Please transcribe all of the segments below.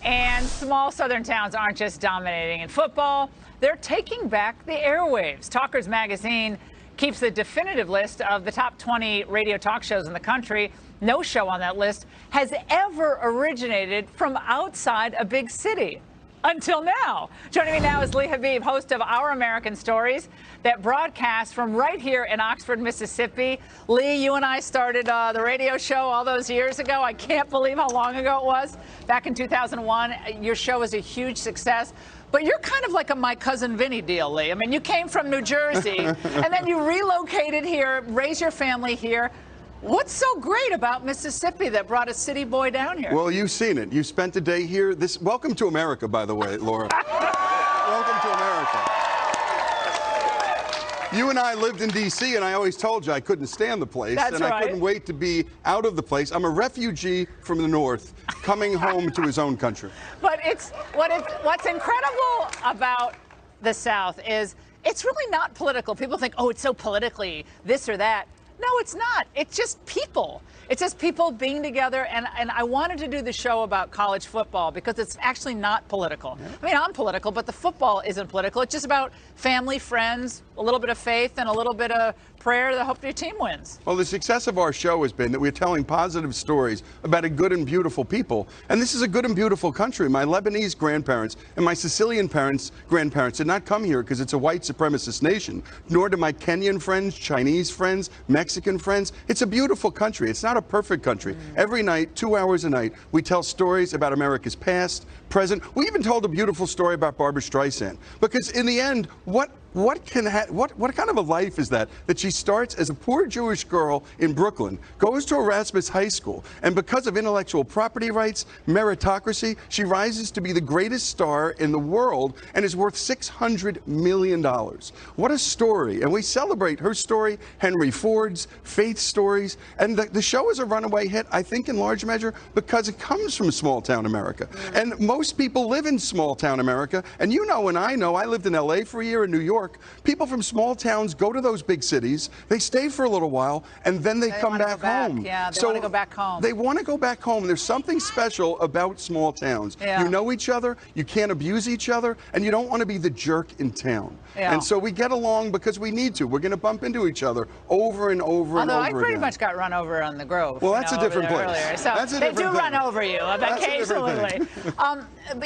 And small southern towns aren't just dominating in football, they're taking back the airwaves. Talkers Magazine keeps the definitive list of the top 20 radio talk shows in the country. No show on that list has ever originated from outside a big city. Until now. Joining me now is Lee Habib, host of Our American Stories, that broadcasts from right here in Oxford, Mississippi. Lee, you and I started the radio show all those years ago. I can't believe how long ago it was. Back in 2001, your show was a huge success. But you're kind of like a My Cousin Vinny deal, Lee. I mean, you came from New Jersey, and then you relocated here, raised your family here. What's so great about Mississippi that brought a city boy down here? Well, you've seen it. You spent a day here. Welcome to America, by the way, Laura. Welcome to America. You and I lived in D.C., and I always told you I couldn't stand the place. That's right. I couldn't wait to be out of the place. I'm a refugee from the North coming home to his own country. But what's incredible about the South is it's really not political. People think, oh, it's so politically this or that. No, it's not. It's just people. It's just people being together. And I wanted to do the show about college football because it's actually not political. Yeah. I mean, I'm political, but the football isn't political. It's just about family, friends, a little bit of faith, and a little bit of prayer to hope your team wins. Well, the success of our show has been that we're telling positive stories about a good and beautiful people. And this is a good and beautiful country. My Lebanese grandparents and my Sicilian grandparents did not come here because it's a white supremacist nation, nor do my Kenyan friends, Chinese friends, Mexican friends. It's a beautiful country. It's not a perfect country. Every night, 2 hours a night, we tell stories about America's past, present. We even told a beautiful story about Barbra Streisand. Because in the end, what kind of a life is that she starts as a poor Jewish girl in Brooklyn, goes to Erasmus High School, and because of intellectual property rights, meritocracy, she rises to be the greatest star in the world and is worth $600 million. What a story. And we celebrate her story, Henry Ford's, Faith's stories, and the show is a runaway hit, I think, in large measure because it comes from small town America. And most people live in small town America, and you know and I know, I lived in LA for a year, in New York. People from small towns go to those big cities, they stay for a little while, and then they come back home. Yeah, they want to go back home. They want to go back home. There's something special about small towns. Yeah. You know each other, you can't abuse each other, and you don't want to be the jerk in town. Yeah. And so we get along because we need to. We're going to bump into each other over and over and over again. Although I pretty much got run over on the Grove. Well, that's a different place. Earlier. So that's a they different do thing. run over you occasionally.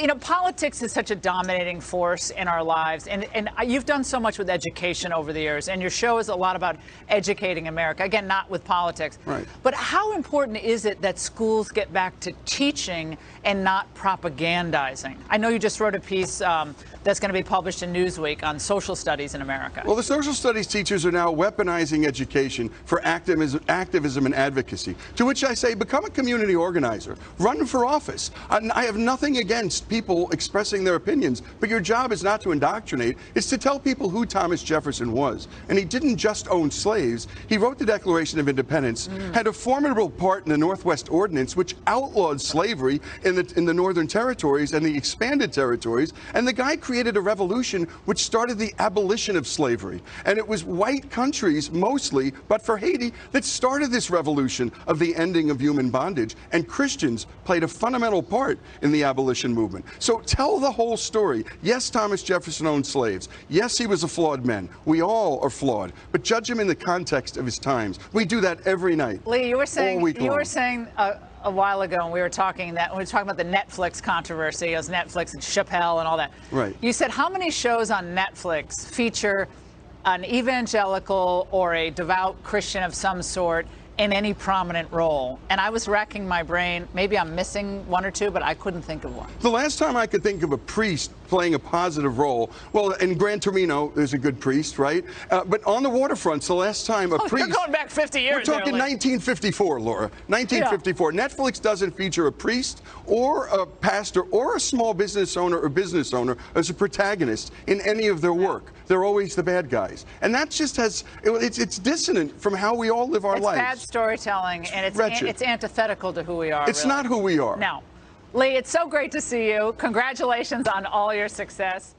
You know, politics is such a dominating force in our lives, and you've done so much with education over the years, and your show is a lot about educating America. Again, not with politics. Right. But how important is it that schools get back to teaching and not propagandizing? I know you just wrote a piece that's going to be published in Newsweek on social studies in America. Well, the social studies teachers are now weaponizing education for activism and advocacy, to which I say, become a community organizer. Run for office. I have nothing against people expressing their opinions, but your job is not to indoctrinate. It's to tell people who Thomas Jefferson was. And he didn't just own slaves. He wrote the Declaration of Independence, had a formidable part in the Northwest Ordinance, which outlawed slavery in the Northern Territories and the expanded territories. And the guy created a revolution which started the abolition of slavery. And it was white countries mostly, but for Haiti, that started this revolution of the ending of human bondage. And Christians played a fundamental part in the abolition movement. So tell the whole story. Yes, Thomas Jefferson owned slaves. Yes, he was a flawed man. We all are flawed. But judge him in the context of his times. We do that every night. Lee, you were saying a while ago, and we were talking about the Netflix controversy, as Netflix and Chappelle and all that. Right. You said, how many shows on Netflix feature an evangelical or a devout Christian of some sort in any prominent role? And I was racking my brain. Maybe I'm missing one or two, but I couldn't think of one. The last time I could think of a priest playing a positive role, well, in Gran Torino, there's a good priest, right? But on the waterfronts, the last time a priest... You're going back 50 years. We're talking 1954, Laura. 1954. Yeah. Netflix doesn't feature a priest or a pastor or a small business owner as a protagonist in any of their work. They're always the bad guys. And that just has... It's dissonant from how we all live our lives. It's bad storytelling, and it's antithetical to who we are. It's not who we are. No. Lee, it's so great to see you. Congratulations on all your success.